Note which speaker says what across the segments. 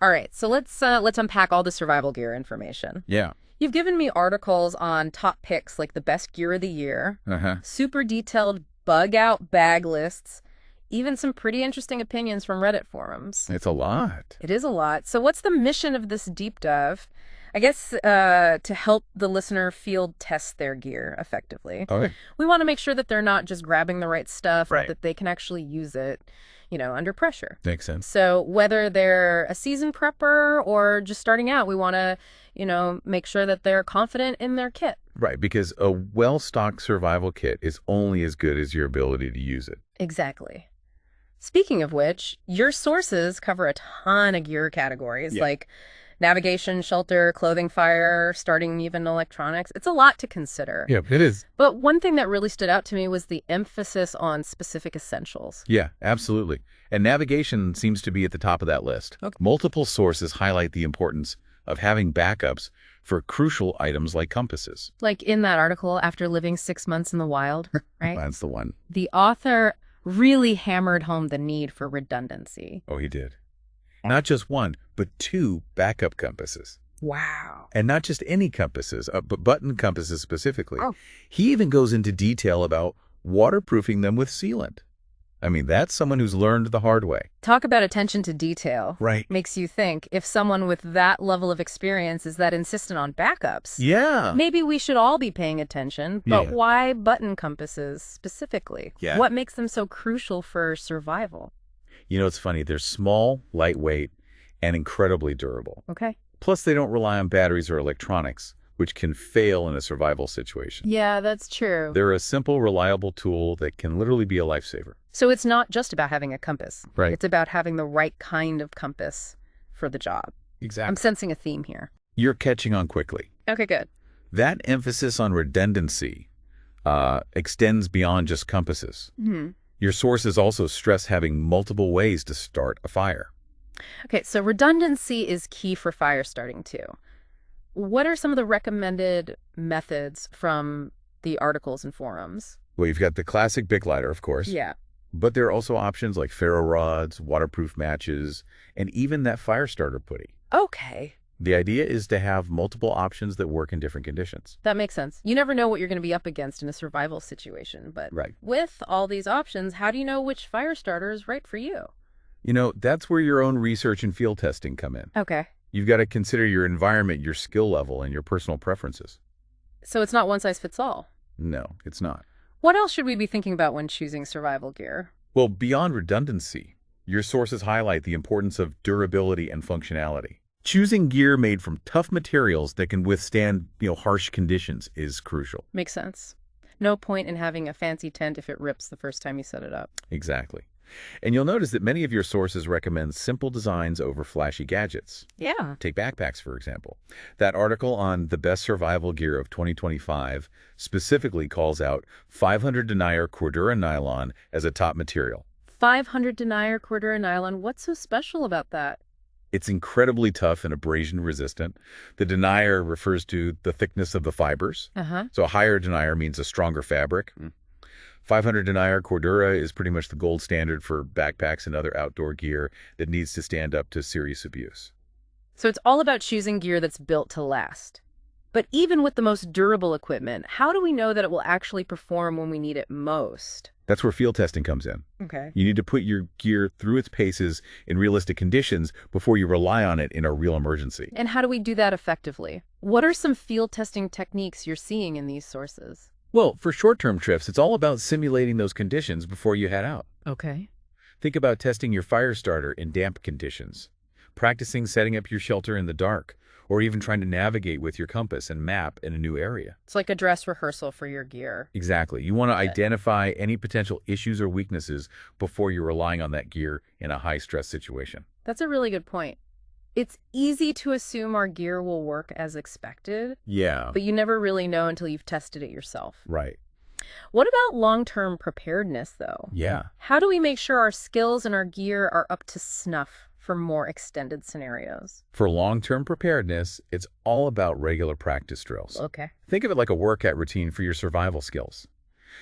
Speaker 1: All right, so let's unpack all the survival gear information.
Speaker 2: Yeah.
Speaker 1: You've given me articles on top picks like the best gear of the year, super detailed bug out bag lists, even some pretty interesting opinions from Reddit forums.
Speaker 2: It's a lot.
Speaker 1: It is a lot. So what's the mission of this deep dive? I guess to help the listener field test their gear effectively.
Speaker 2: Okay.
Speaker 1: We want to make sure that they're not just grabbing the right stuff,
Speaker 2: Right.
Speaker 1: but that they can actually use it, under pressure.
Speaker 2: Makes sense.
Speaker 1: So whether they're a seasoned prepper or just starting out, we want to, make sure that they're confident in their kit.
Speaker 2: Right, because a well-stocked survival kit is only as good as your ability to use it.
Speaker 1: Exactly. Speaking of which, your sources cover a ton of gear categories like navigation, shelter, clothing, fire, starting even electronics. It's a lot to consider.
Speaker 2: Yeah, it is.
Speaker 1: But one thing that really stood out to me was the emphasis on specific essentials.
Speaker 2: Yeah, absolutely. And navigation seems to be at the top of that list.
Speaker 1: Okay.
Speaker 2: Multiple sources highlight the importance of having backups for crucial items like compasses.
Speaker 1: Like in that article, After Living 6 Months in the Wild, right?
Speaker 2: That's the one.
Speaker 1: The author really hammered home the need for redundancy.
Speaker 2: Oh, he did. Not just one, but 2 backup compasses.
Speaker 1: Wow.
Speaker 2: And not just any compasses, but button compasses specifically.
Speaker 1: Oh.
Speaker 2: He even goes into detail about waterproofing them with sealant. I mean, that's someone who's learned the hard way.
Speaker 1: Talk about attention to detail.
Speaker 2: Right.
Speaker 1: Makes you think if someone with that level of experience is that insistent on backups.
Speaker 2: Yeah.
Speaker 1: Maybe we should all be paying attention, but
Speaker 2: Yeah.
Speaker 1: why button compasses specifically?
Speaker 2: Yeah.
Speaker 1: What makes them so crucial for survival?
Speaker 2: It's funny. They're small, lightweight, and incredibly durable.
Speaker 1: Okay.
Speaker 2: Plus, they don't rely on batteries or electronics, which can fail in a survival situation.
Speaker 1: Yeah, that's true.
Speaker 2: They're a simple, reliable tool that can literally be a lifesaver.
Speaker 1: So it's not just about having a compass.
Speaker 2: Right.
Speaker 1: It's about having the right kind of compass for the job.
Speaker 2: Exactly.
Speaker 1: I'm sensing a theme here.
Speaker 2: You're catching on quickly.
Speaker 1: Okay, good.
Speaker 2: That emphasis on redundancy extends beyond just compasses.
Speaker 1: Hmm.
Speaker 2: Your sources also stress having multiple ways to start a fire.
Speaker 1: Okay, so redundancy is key for fire starting too. What are some of the recommended methods from the articles and forums?
Speaker 2: Well, you've got the classic Bic lighter, of course.
Speaker 1: Yeah.
Speaker 2: But there are also options like ferro rods, waterproof matches, and even that fire starter putty.
Speaker 1: Okay.
Speaker 2: The idea is to have multiple options that work in different conditions.
Speaker 1: That makes sense. You never know what you're going to be up against in a survival situation, but
Speaker 2: Right.
Speaker 1: with all these options, how do you know which fire starter is right for you?
Speaker 2: That's where your own research and field testing come in.
Speaker 1: Okay.
Speaker 2: You've got to consider your environment, your skill level, and your personal preferences.
Speaker 1: So it's not one size fits all.
Speaker 2: No, it's not.
Speaker 1: What else should we be thinking about when choosing survival gear?
Speaker 2: Well, beyond redundancy, your sources highlight the importance of durability and functionality. Choosing gear made from tough materials that can withstand, harsh conditions is crucial.
Speaker 1: Makes sense. No point in having a fancy tent if it rips the first time you set it up.
Speaker 2: Exactly. And you'll notice that many of your sources recommend simple designs over flashy gadgets.
Speaker 1: Yeah.
Speaker 2: Take backpacks, for example. That article on the best survival gear of 2025 specifically calls out 500 denier Cordura nylon as a top material.
Speaker 1: 500 denier Cordura nylon. What's so special about that?
Speaker 2: It's incredibly tough and abrasion resistant. The denier refers to the thickness of the fibers. So a higher denier means a stronger fabric. 500 denier Cordura is pretty much the gold standard for backpacks and other outdoor gear that needs to stand up to serious abuse.
Speaker 1: So it's all about choosing gear that's built to last. But even with the most durable equipment, how do we know that it will actually perform when we need it most?
Speaker 2: That's where field testing comes in.
Speaker 1: Okay.
Speaker 2: You need to put your gear through its paces in realistic conditions before you rely on it in a real emergency.
Speaker 1: And how do we do that effectively? What are some field testing techniques you're seeing in these sources?
Speaker 2: Well, for short-term trips, it's all about simulating those conditions before you head out.
Speaker 1: Okay.
Speaker 2: Think about testing your fire starter in damp conditions, practicing setting up your shelter in the dark, or even trying to navigate with your compass and map in a new area.
Speaker 1: It's like a dress rehearsal for your gear.
Speaker 2: Exactly. You want to identify any potential issues or weaknesses before you're relying on that gear in a high-stress situation.
Speaker 1: That's a really good point. It's easy to assume our gear will work as expected,
Speaker 2: Yeah.
Speaker 1: but you never really know until you've tested it yourself.
Speaker 2: Right.
Speaker 1: What about long-term preparedness, though?
Speaker 2: Yeah.
Speaker 1: How do we make sure our skills and our gear are up to snuff for more extended scenarios?
Speaker 2: For long-term preparedness, it's all about regular practice drills.
Speaker 1: Okay.
Speaker 2: Think of it like a workout routine for your survival skills.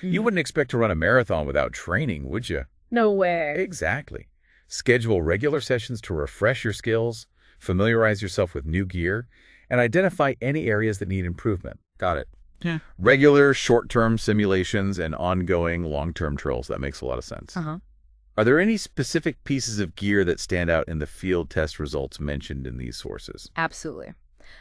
Speaker 2: You wouldn't expect to run a marathon without training, would you?
Speaker 1: No way.
Speaker 2: Exactly. Schedule regular sessions to refresh your skills, familiarize yourself with new gear, and identify any areas that need improvement.
Speaker 3: Got it.
Speaker 2: Yeah. Regular short-term simulations and ongoing long-term drills. That makes a lot of sense. Are there any specific pieces of gear that stand out in the field test results mentioned in these sources?
Speaker 1: Absolutely.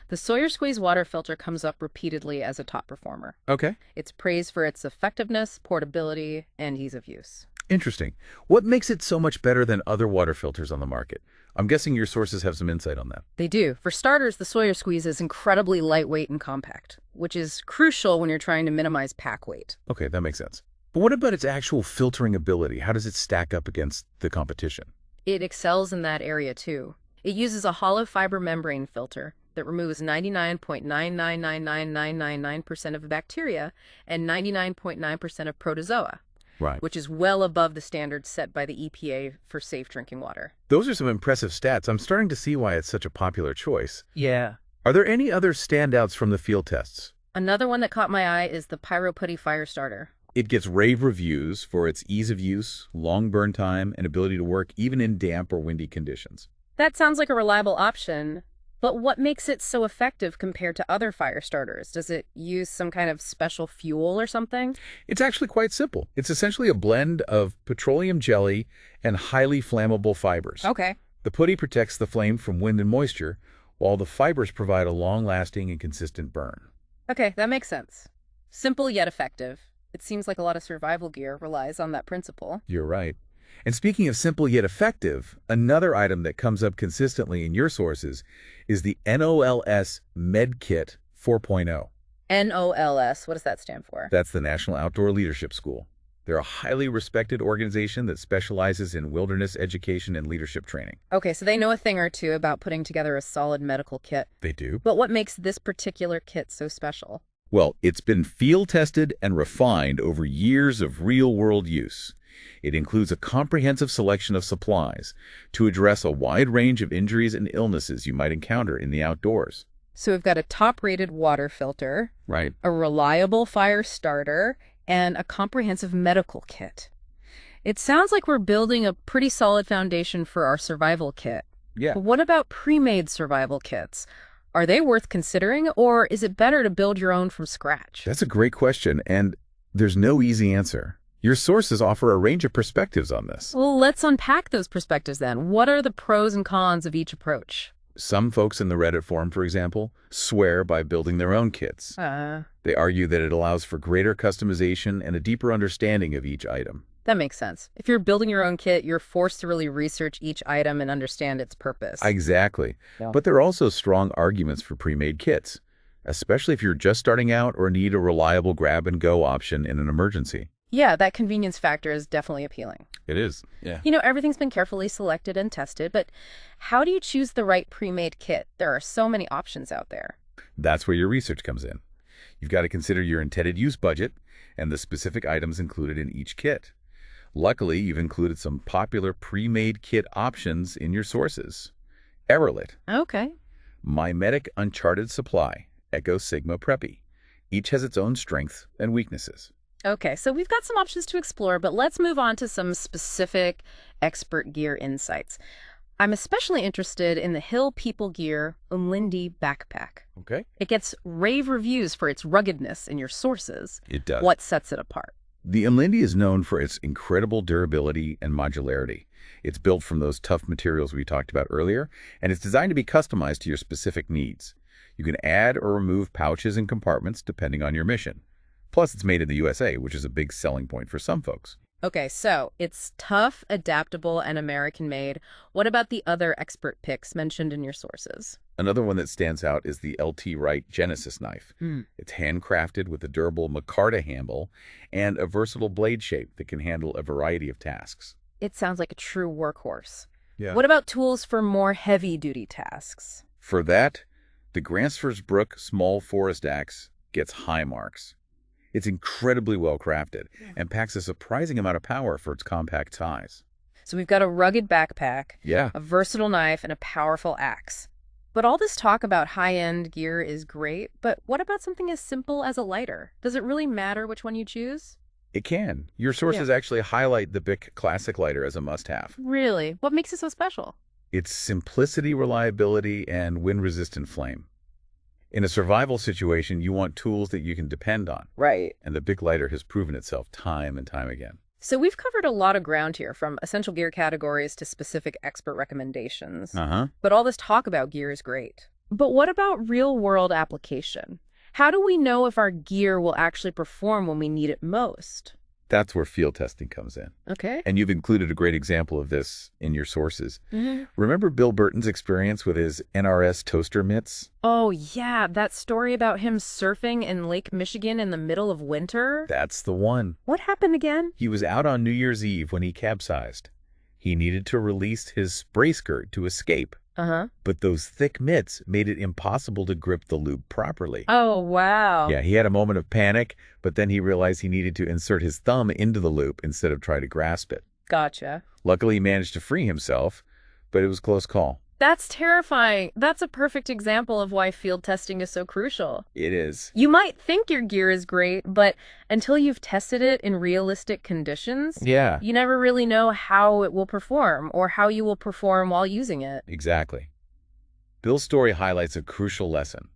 Speaker 1: The Sawyer Squeeze water filter comes up repeatedly as a top performer.
Speaker 2: Okay.
Speaker 1: It's praised for its effectiveness, portability, and ease of use.
Speaker 2: Interesting. What makes it so much better than other water filters on the market? I'm guessing your sources have some insight on that.
Speaker 1: They do. For starters, the Sawyer Squeeze is incredibly lightweight and compact, which is crucial when you're trying to minimize pack weight.
Speaker 2: Okay, that makes sense. But what about its actual filtering ability? How does it stack up against the competition?
Speaker 1: It excels in that area, too. It uses a hollow fiber membrane filter that removes 99.9999999% of bacteria and 99.9% of protozoa.
Speaker 2: Right.
Speaker 1: Which is well above the standards set by the EPA for safe drinking water.
Speaker 2: Those are some impressive stats. I'm starting to see why it's such a popular choice.
Speaker 3: Yeah.
Speaker 2: Are there any other standouts from the field tests?
Speaker 1: Another one that caught my eye is the Pyro Putty Fire Starter.
Speaker 2: It gets rave reviews for its ease of use, long burn time, and ability to work even in damp or windy conditions.
Speaker 1: That sounds like a reliable option, but what makes it so effective compared to other fire starters? Does it use some kind of special fuel or something?
Speaker 2: It's actually quite simple. It's essentially a blend of petroleum jelly and highly flammable fibers.
Speaker 1: Okay.
Speaker 2: The putty protects the flame from wind and moisture, while the fibers provide a long-lasting and consistent burn.
Speaker 1: Okay, that makes sense. Simple yet effective. It seems like a lot of survival gear relies on that principle.
Speaker 2: You're right. And speaking of simple yet effective, another item that comes up consistently in your sources is the NOLS MedKit 4.0.
Speaker 1: NOLS, what does that stand for?
Speaker 2: That's the National Outdoor Leadership School. They're a highly respected organization that specializes in wilderness education and leadership training.
Speaker 1: Okay, so they know a thing or two about putting together a solid medical kit.
Speaker 2: They do.
Speaker 1: But what makes this particular kit so special?
Speaker 2: Well, it's been field tested and refined over years of real-world use. It includes a comprehensive selection of supplies to address a wide range of injuries and illnesses you might encounter in the outdoors.
Speaker 1: So we've got a top-rated water filter,
Speaker 2: Right.
Speaker 1: a reliable fire starter, and a comprehensive medical kit. It sounds like we're building a pretty solid foundation for our survival kit.
Speaker 2: Yeah.
Speaker 1: But what about pre-made survival kits? Are they worth considering, or is it better to build your own from scratch?
Speaker 2: That's a great question, and there's no easy answer. Your sources offer a range of perspectives on this.
Speaker 1: Well, let's unpack those perspectives then. What are the pros and cons of each approach?
Speaker 2: Some folks in the Reddit forum, for example, swear by building their own kits. They argue that it allows for greater customization and a deeper understanding of each item.
Speaker 1: That makes sense. If you're building your own kit, you're forced to really research each item and understand its purpose.
Speaker 2: Exactly.
Speaker 1: Yeah.
Speaker 2: But there are also strong arguments for pre-made kits, especially if you're just starting out or need a reliable grab-and-go option in an emergency.
Speaker 1: Yeah, that convenience factor is definitely appealing.
Speaker 2: It is. Yeah.
Speaker 1: You know, everything's been carefully selected and tested, but how do you choose the right pre-made kit? There are so many options out there.
Speaker 2: That's where your research comes in. You've got to consider your intended use budget and the specific items included in each kit. Luckily, you've included some popular pre-made kit options in your sources. Everlit,
Speaker 1: Okay.
Speaker 2: My Medic Uncharted Supply, Echo Sigma Preppy. Each has its own strengths and weaknesses.
Speaker 1: Okay, so we've got some options to explore, but let's move on to some specific expert gear insights. I'm especially interested in the Hill People Gear Umlindi backpack.
Speaker 2: Okay.
Speaker 1: It gets rave reviews for its ruggedness in your sources.
Speaker 2: It does.
Speaker 1: What sets it apart?
Speaker 2: The Umlindi is known for its incredible durability and modularity. It's built from those tough materials we talked about earlier, and it's designed to be customized to your specific needs. You can add or remove pouches and compartments depending on your mission. Plus, it's made in the USA, which is a big selling point for some folks.
Speaker 1: Okay, so it's tough, adaptable, and American-made. What about the other expert picks mentioned in your sources?
Speaker 2: Another one that stands out is the LT Wright Genesis knife. It's handcrafted with a durable micarta handle and a versatile blade shape that can handle a variety of tasks.
Speaker 1: It sounds like a true workhorse.
Speaker 2: Yeah.
Speaker 1: What about tools for more heavy-duty tasks?
Speaker 2: For that, the Gransfors Brook Small Forest Axe gets high marks. It's incredibly well crafted and packs a surprising amount of power for its compact size.
Speaker 1: So we've got a rugged backpack,
Speaker 2: Yeah.
Speaker 1: a versatile knife, and a powerful axe. But all this talk about high-end gear is great, but what about something as simple as a lighter? Does it really matter which one you choose?
Speaker 2: It can. Your sources actually highlight the Bic Classic Lighter as a must-have.
Speaker 1: Really? What makes it so special?
Speaker 2: It's simplicity, reliability, and wind-resistant flame. In a survival situation, you want tools that you can depend on.
Speaker 1: Right.
Speaker 2: And the Big Lighter has proven itself time and time again.
Speaker 1: So we've covered a lot of ground here, from essential gear categories to specific expert recommendations. But all this talk about gear is great. But what about real-world application? How do we know if our gear will actually perform when we need it most?
Speaker 2: That's where field testing comes in.
Speaker 1: Okay.
Speaker 2: And you've included a great example of this in your sources. Remember Bill Burton's experience with his NRS toaster mitts?
Speaker 1: Oh, yeah. That story about him surfing in Lake Michigan in the middle of winter?
Speaker 2: That's the one.
Speaker 1: What happened again?
Speaker 2: He was out on New Year's Eve when he capsized. He needed to release his spray skirt to escape. But those thick mitts made it impossible to grip the loop properly.
Speaker 1: Oh, wow.
Speaker 2: Yeah, he had a moment of panic, but then he realized he needed to insert his thumb into the loop instead of try to grasp it.
Speaker 1: Gotcha.
Speaker 2: Luckily, he managed to free himself, but it was a close call.
Speaker 1: That's terrifying. That's a perfect example of why field testing is so crucial.
Speaker 2: It is.
Speaker 1: You might think your gear is great, but until you've tested it in realistic conditions, you never really know how it will perform or how you will perform while using it.
Speaker 2: Exactly. Bill's story highlights a crucial lesson.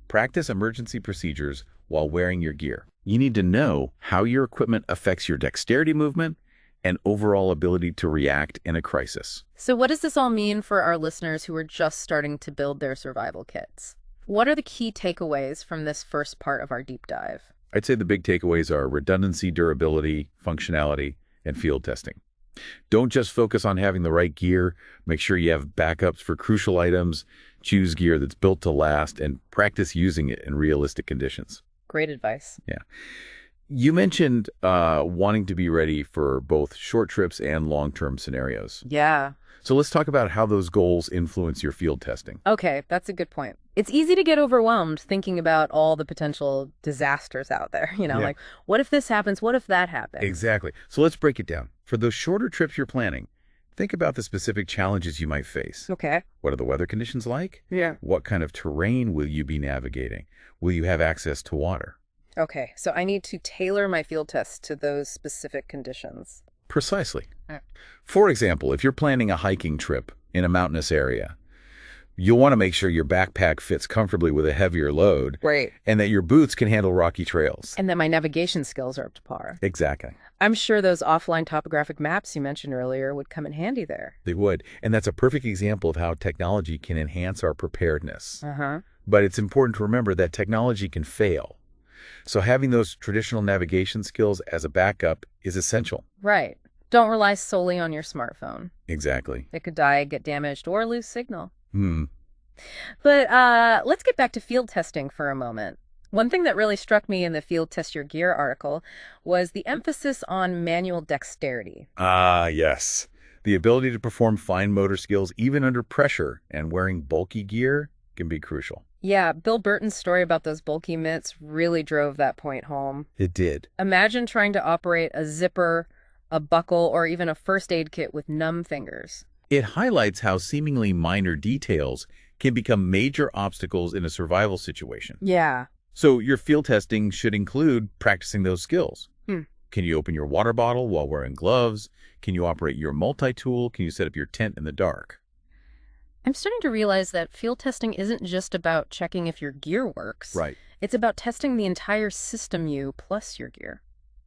Speaker 2: Practice emergency procedures while wearing your gear. You need to know how your equipment affects your dexterity movement and overall ability to react in a crisis.
Speaker 1: So what does this all mean for our listeners who are just starting to build their survival kits? What are the key takeaways from this first part of our deep dive?
Speaker 2: I'd say the big takeaways are redundancy, durability, functionality, and field testing. Don't just focus on having the right gear. Make sure you have backups for crucial items, choose gear that's built to last, and practice using it in realistic conditions.
Speaker 1: Great advice.
Speaker 2: Yeah. You mentioned wanting to be ready for both short trips and long-term scenarios.
Speaker 1: Yeah.
Speaker 2: So let's talk about how those goals influence your field testing.
Speaker 1: Okay, that's a good point. It's easy to get overwhelmed thinking about all the potential disasters out there. Like, what if this happens? What if that happens?
Speaker 2: Exactly. So let's break it down. For those shorter trips you're planning, think about the specific challenges you might face.
Speaker 1: Okay.
Speaker 2: What are the weather conditions like?
Speaker 1: Yeah.
Speaker 2: What kind of terrain will you be navigating? Will you have access to water?
Speaker 1: Okay, so I need to tailor my field tests to those specific conditions.
Speaker 2: Precisely. For example, if you're planning a hiking trip in a mountainous area, you'll want to make sure your backpack fits comfortably with a heavier load.
Speaker 1: Right.
Speaker 2: And that your boots can handle rocky trails.
Speaker 1: And that my navigation skills are up to par.
Speaker 2: Exactly.
Speaker 1: I'm sure those offline topographic maps you mentioned earlier would come in handy there.
Speaker 2: They would. And that's a perfect example of how technology can enhance our preparedness. But it's important to remember that technology can fail. So having those traditional navigation skills as a backup is essential.
Speaker 1: Right. Don't rely solely on your smartphone.
Speaker 2: Exactly.
Speaker 1: It could die, get damaged, or lose signal. But let's get back to field testing for a moment. One thing that really struck me in the Field Test Your Gear article was the emphasis on manual dexterity.
Speaker 2: Ah, yes. The ability to perform fine motor skills even under pressure and wearing bulky gear can be crucial.
Speaker 1: Yeah, Bill Burton's story about those bulky mitts really drove that point home.
Speaker 2: It did.
Speaker 1: Imagine trying to operate a zipper, a buckle, or even a first aid kit with numb fingers.
Speaker 2: It highlights how seemingly minor details can become major obstacles in a survival situation.
Speaker 1: Yeah.
Speaker 2: So your field testing should include practicing those skills. Can you open your water bottle while wearing gloves? Can you operate your multi-tool? Can you set up your tent in the dark?
Speaker 1: I'm starting to realize that field testing isn't just about checking if your gear works.
Speaker 2: Right.
Speaker 1: It's about testing the entire system you plus your gear.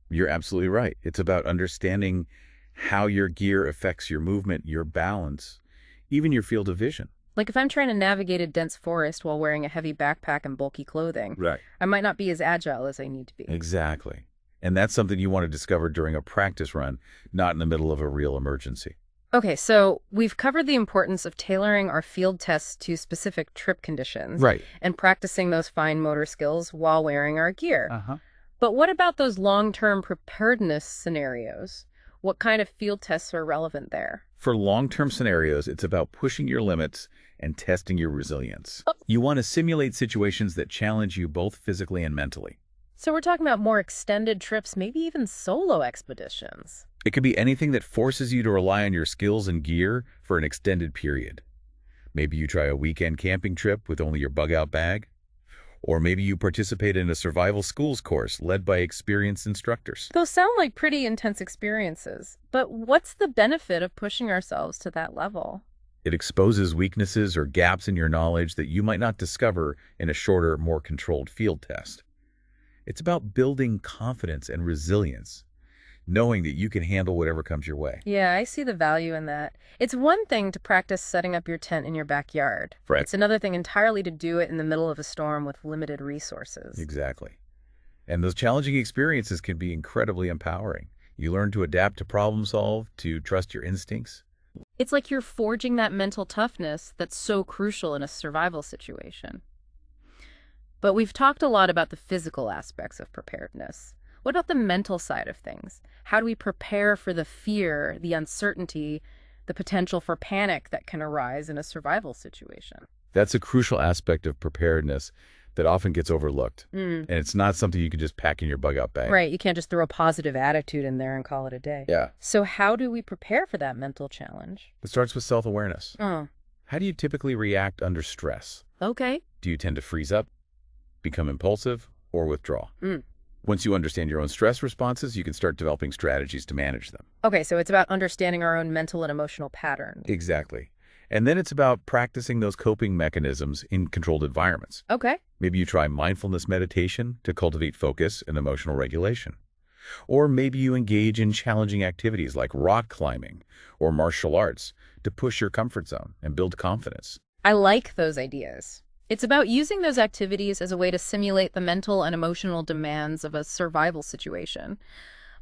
Speaker 2: You're absolutely right. It's about understanding how your gear affects your movement, your balance, even your field of vision.
Speaker 1: Like if I'm trying to navigate a dense forest while wearing a heavy backpack and bulky clothing,
Speaker 2: right,
Speaker 1: I might not be as agile as I need to be.
Speaker 2: Exactly. And that's something you want to discover during a practice run, not in the middle of a real emergency.
Speaker 1: Okay, so we've covered the importance of tailoring our field tests to specific trip conditions.
Speaker 2: Right.
Speaker 1: And practicing those fine motor skills while wearing our gear. But what about those long-term preparedness scenarios? What kind of field tests are relevant there?
Speaker 2: For long-term scenarios, it's about pushing your limits and testing your resilience. You want to simulate situations that challenge you both physically and mentally.
Speaker 1: So we're talking about more extended trips, maybe even solo expeditions.
Speaker 2: It could be anything that forces you to rely on your skills and gear for an extended period. Maybe you try a weekend camping trip with only your bug-out bag. Or maybe you participate in a survival schools course led by experienced instructors.
Speaker 1: Those sound like pretty intense experiences. But what's the benefit of pushing ourselves to that level?
Speaker 2: It exposes weaknesses or gaps in your knowledge that you might not discover in a shorter, more controlled field test. It's about building confidence and resilience, knowing that you can handle whatever comes your way.
Speaker 1: Yeah, I see the value in that. It's one thing to practice setting up your tent in your backyard.
Speaker 2: Right.
Speaker 1: It's another thing entirely to do it in the middle of a storm with limited resources.
Speaker 2: Exactly. And those challenging experiences can be incredibly empowering. You learn to adapt, to problem solve, to trust your instincts.
Speaker 1: It's like you're forging that mental toughness that's so crucial in a survival situation. But we've talked a lot about the physical aspects of preparedness. What about the mental side of things? How do we prepare for the fear, the uncertainty, the potential for panic that can arise in a survival situation?
Speaker 2: That's a crucial aspect of preparedness that often gets overlooked. And it's not something you can just pack in your bug-out bag.
Speaker 1: Right, you can't just throw a positive attitude in there and call it a day.
Speaker 2: Yeah.
Speaker 1: So how do we prepare for that mental challenge?
Speaker 2: It starts with self-awareness.
Speaker 1: Oh.
Speaker 2: How do you typically react under stress?
Speaker 1: Okay.
Speaker 2: Do you tend to freeze up, become impulsive, or withdraw? Once you understand your own stress responses, you can start developing strategies to manage them.
Speaker 1: Okay, so it's about understanding our own mental and emotional patterns.
Speaker 2: Exactly. And then it's about practicing those coping mechanisms in controlled environments.
Speaker 1: Okay.
Speaker 2: Maybe you try mindfulness meditation to cultivate focus and emotional regulation. Or maybe you engage in challenging activities like rock climbing or martial arts to push your comfort zone and build confidence.
Speaker 1: I like those ideas. It's about using those activities as a way to simulate the mental and emotional demands of a survival situation.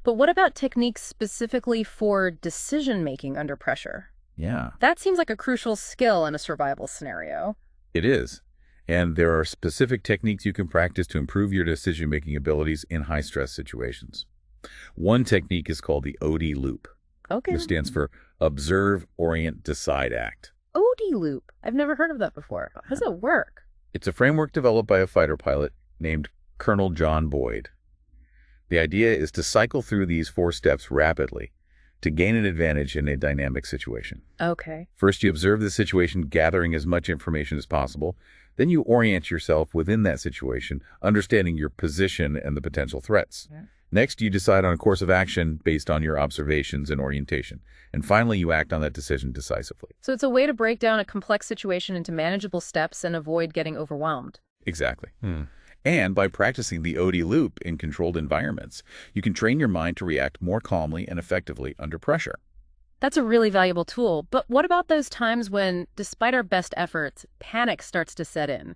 Speaker 1: But what about techniques specifically for decision-making under pressure?
Speaker 2: Yeah.
Speaker 1: That seems like a crucial skill in a survival scenario.
Speaker 2: It is. And there are specific techniques you can practice to improve your decision-making abilities in high-stress situations. One technique is called the OD loop.
Speaker 1: Okay.
Speaker 2: It stands for Observe, Orient, Decide, Act.
Speaker 1: OD loop. I've never heard of that before. How does it work?
Speaker 2: It's a framework developed by a fighter pilot named Colonel John Boyd. The idea is to cycle through these 4 steps rapidly to gain an advantage in a dynamic situation.
Speaker 1: Okay.
Speaker 2: First, you observe the situation, gathering as much information as possible. Then you orient yourself within that situation, understanding your position and the potential threats.
Speaker 1: Yeah.
Speaker 2: Next, you decide on a course of action based on your observations and orientation. And finally, you act on that decision decisively.
Speaker 1: So it's a way to break down a complex situation into manageable steps and avoid getting overwhelmed.
Speaker 2: Exactly. And by practicing the OD loop in controlled environments, you can train your mind to react more calmly and effectively under pressure.
Speaker 1: That's a really valuable tool. But what about those times when, despite our best efforts, panic starts to set in?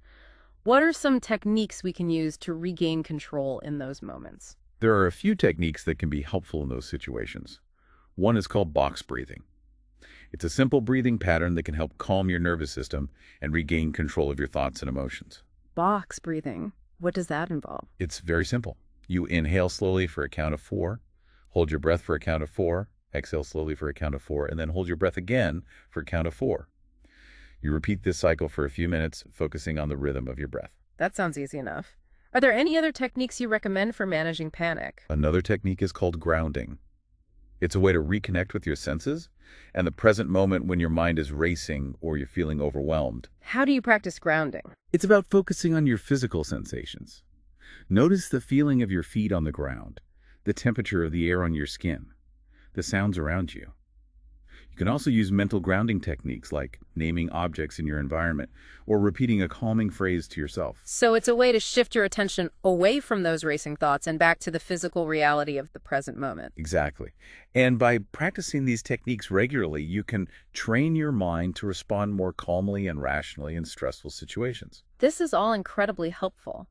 Speaker 1: What are some techniques we can use to regain control in those moments?
Speaker 2: There are a few techniques that can be helpful in those situations. One is called box breathing. It's a simple breathing pattern that can help calm your nervous system and regain control of your thoughts and emotions.
Speaker 1: Box breathing. What does that involve?
Speaker 2: It's very simple. You inhale slowly for a count of 4, hold your breath for a count of 4, exhale slowly for a count of 4, and then hold your breath again for a count of 4. You repeat this cycle for a few minutes, focusing on the rhythm of your breath.
Speaker 1: That sounds easy enough. Are there any other techniques you recommend for managing panic?
Speaker 2: Another technique is called grounding. It's a way to reconnect with your senses and the present moment when your mind is racing or you're feeling overwhelmed.
Speaker 1: How do you practice grounding?
Speaker 2: It's about focusing on your physical sensations. Notice the feeling of your feet on the ground, the temperature of the air on your skin, the sounds around you. You can also use mental grounding techniques like naming objects in your environment or repeating a calming phrase to yourself.
Speaker 1: So it's a way to shift your attention away from those racing thoughts and back to the physical reality of the present moment.
Speaker 2: Exactly. And by practicing these techniques regularly, you can train your mind to respond more calmly and rationally in stressful situations.
Speaker 1: This is all incredibly helpful.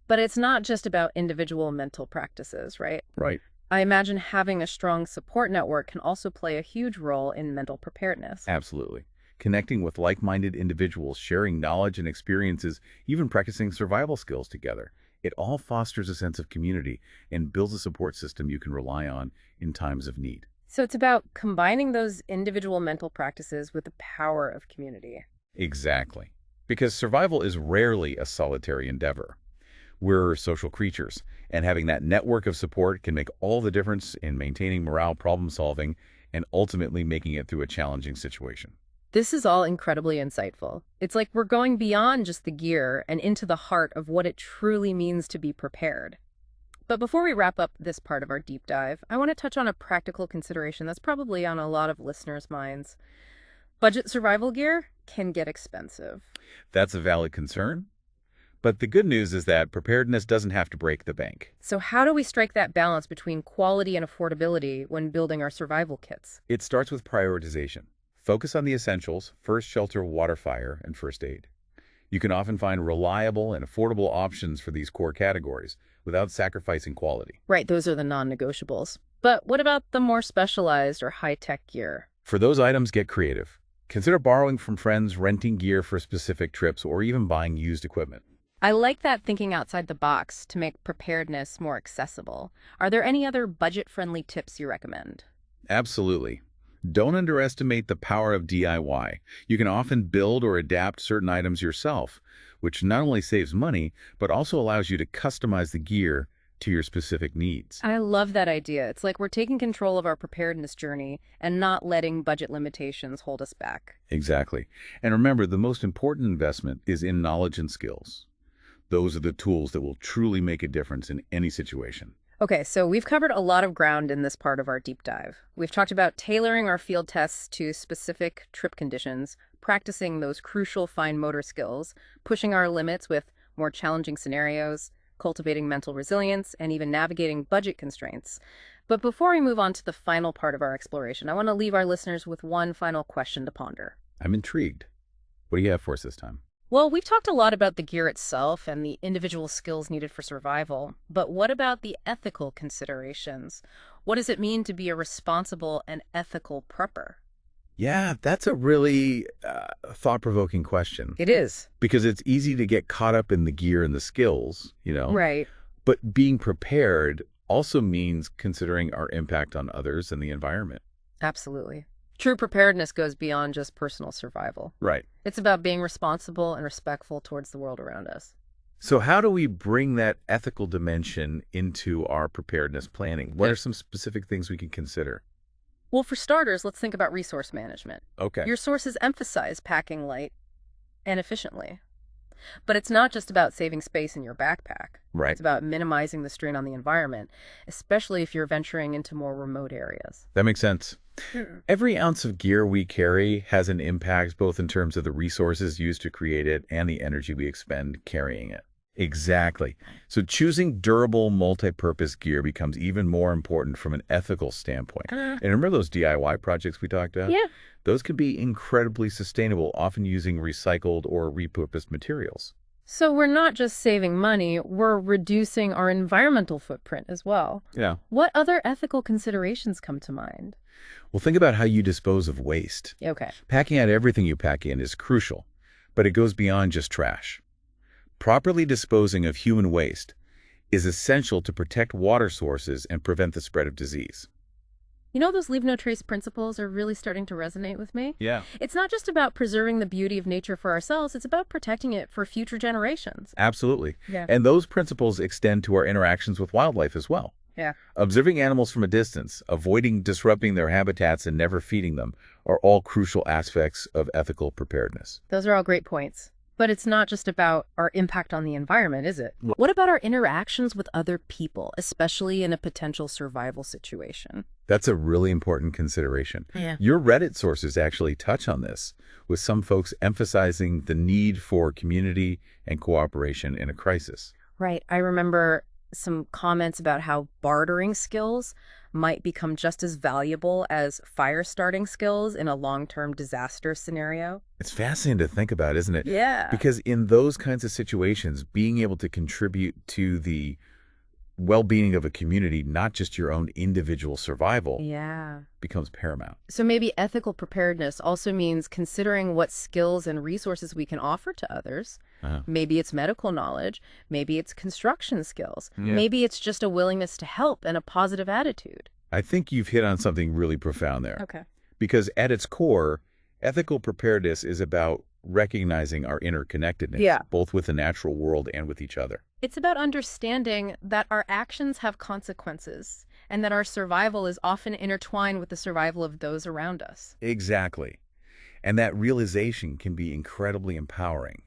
Speaker 1: But it's not just about individual mental practices, right?
Speaker 2: Right.
Speaker 1: I imagine having a strong support network can also play a huge role in mental preparedness.
Speaker 2: Absolutely. Connecting with like-minded individuals, sharing knowledge and experiences, even practicing survival skills together. It all fosters a sense of community and builds a support system you can rely on in times of need.
Speaker 1: So it's about combining those individual mental practices with the power of community.
Speaker 2: Exactly. Because survival is rarely a solitary endeavor. We're social creatures, and having that network of support can make all the difference in maintaining morale, problem solving, and ultimately making it through a challenging situation.
Speaker 1: This is all incredibly insightful. It's like we're going beyond just the gear and into the heart of what it truly means to be prepared. But before we wrap up this part of our deep dive, I want to touch on a practical consideration that's probably on a lot of listeners' minds. Budget survival gear can get expensive.
Speaker 2: That's a valid concern. But the good news is that preparedness doesn't have to break the bank.
Speaker 1: So how do we strike that balance between quality and affordability when building our survival kits?
Speaker 2: It starts with prioritization. Focus on the essentials: first shelter, water, fire, and first aid. You can often find reliable and affordable options for these core categories without sacrificing quality.
Speaker 1: Right, those are the non-negotiables. But what about the more specialized or high-tech gear?
Speaker 2: For those items, get creative. Consider borrowing from friends, renting gear for specific trips, or even buying used equipment.
Speaker 1: I like that thinking outside the box to make preparedness more accessible. Are there any other budget-friendly tips you recommend?
Speaker 2: Absolutely. Don't underestimate the power of DIY. You can often build or adapt certain items yourself, which not only saves money, but also allows you to customize the gear to your specific needs.
Speaker 1: I love that idea. It's like we're taking control of our preparedness journey and not letting budget limitations hold us back.
Speaker 2: Exactly. And remember, the most important investment is in knowledge and skills. Those are the tools that will truly make a difference in any situation.
Speaker 1: Okay, so we've covered a lot of ground in this part of our deep dive. We've talked about tailoring our field tests to specific trip conditions, practicing those crucial fine motor skills, pushing our limits with more challenging scenarios, cultivating mental resilience, and even navigating budget constraints. But before we move on to the final part of our exploration, I want to leave our listeners with one final question to ponder.
Speaker 2: I'm intrigued. What do you have for us this time?
Speaker 1: Well, we've talked a lot about the gear itself and the individual skills needed for survival, but what about the ethical considerations? What does it mean to be a responsible and ethical prepper?
Speaker 2: Yeah, that's a really thought-provoking question.
Speaker 1: It is.
Speaker 2: Because it's easy to get caught up in the gear and the skills,
Speaker 1: Right.
Speaker 2: But being prepared also means considering our impact on others and the environment.
Speaker 1: Absolutely. True preparedness goes beyond just personal survival.
Speaker 2: Right.
Speaker 1: It's about being responsible and respectful towards the world around us.
Speaker 2: So how do we bring that ethical dimension into our preparedness planning? What are some specific things we can consider?
Speaker 1: Well, for starters, let's think about resource management.
Speaker 2: Okay.
Speaker 1: Your sources emphasize packing light and efficiently. But it's not just about saving space in your backpack.
Speaker 2: Right.
Speaker 1: It's about minimizing the strain on the environment, especially if you're venturing into more remote areas.
Speaker 2: That makes sense. Every ounce of gear we carry has an impact both in terms of the resources used to create it and the energy we expend carrying it. Exactly. So choosing durable, multi-purpose gear becomes even more important from an ethical standpoint. And remember those DIY projects we talked about?
Speaker 1: Yeah.
Speaker 2: Those can be incredibly sustainable, often using recycled or repurposed materials.
Speaker 1: So we're not just saving money, we're reducing our environmental footprint as well.
Speaker 2: Yeah.
Speaker 1: What other ethical considerations come to mind?
Speaker 2: Well, think about how you dispose of waste.
Speaker 1: Okay.
Speaker 2: Packing out everything you pack in is crucial, but it goes beyond just trash. Properly disposing of human waste is essential to protect water sources and prevent the spread of disease.
Speaker 1: You know, those leave no trace principles are really starting to resonate with me.
Speaker 2: Yeah.
Speaker 1: It's not just about preserving the beauty of nature for ourselves, it's about protecting it for future generations.
Speaker 2: Absolutely.
Speaker 1: Yeah.
Speaker 2: And those principles extend to our interactions with wildlife as well.
Speaker 1: Yeah.
Speaker 2: Observing animals from a distance, avoiding disrupting their habitats, and never feeding them are all crucial aspects of ethical preparedness.
Speaker 1: Those are all great points. But it's not just about our impact on the environment, is it? What about our interactions with other people, especially in a potential survival situation?
Speaker 2: That's a really important consideration.
Speaker 1: Yeah.
Speaker 2: Your Reddit sources actually touch on this, with some folks emphasizing the need for community and cooperation in a crisis.
Speaker 1: Right. I remember some comments about how bartering skills might become just as valuable as fire starting skills in a long-term disaster scenario.
Speaker 2: It's fascinating to think about, isn't it?
Speaker 1: Yeah.
Speaker 2: Because in those kinds of situations, being able to contribute to the well-being of a community, not just your own individual survival, becomes paramount.
Speaker 1: So maybe ethical preparedness also means considering what skills and resources we can offer to others. Maybe it's medical knowledge. Maybe it's construction skills. Maybe it's just a willingness to help and a positive attitude.
Speaker 2: I think you've hit on something really profound there.
Speaker 1: Okay.
Speaker 2: Because at its core, ethical preparedness is about recognizing our interconnectedness, both with the natural world and with each other.
Speaker 1: It's about understanding that our actions have consequences and that our survival is often intertwined with the survival of those around us.
Speaker 2: Exactly. And that realization can be incredibly empowering.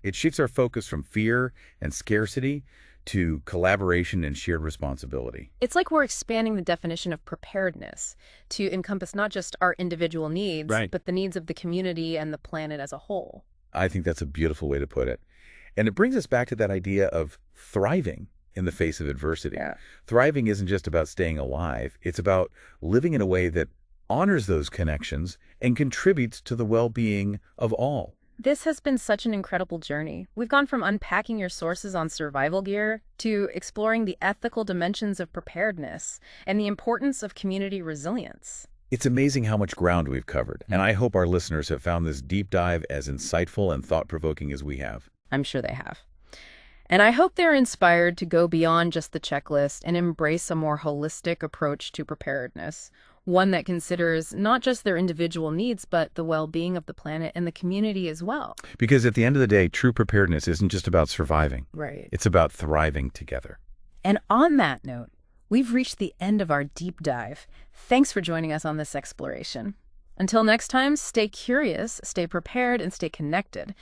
Speaker 2: It shifts our focus from fear and scarcity to collaboration and shared responsibility.
Speaker 1: It's like we're expanding the definition of preparedness to encompass not just our individual needs, but the needs of the community and the planet as a whole.
Speaker 2: I think that's a beautiful way to put it. And it brings us back to that idea of thriving in the face of adversity.
Speaker 1: Yeah.
Speaker 2: Thriving isn't just about staying alive. It's about living in a way that honors those connections and contributes to the well-being of all.
Speaker 1: This has been such an incredible journey. We've gone from unpacking your sources on survival gear to exploring the ethical dimensions of preparedness and the importance of community resilience.
Speaker 2: It's amazing how much ground we've covered, and I hope our listeners have found this deep dive as insightful and thought-provoking as we have.
Speaker 1: I'm sure they have. And I hope they're inspired to go beyond just the checklist and embrace a more holistic approach to preparedness, one that considers not just their individual needs, but the well-being of the planet and the community as well.
Speaker 2: Because at the end of the day, true preparedness isn't just about surviving.
Speaker 1: Right.
Speaker 2: It's about thriving together.
Speaker 1: And on that note, we've reached the end of our deep dive. Thanks for joining us on this exploration. Until next time, stay curious, stay prepared, and stay connected.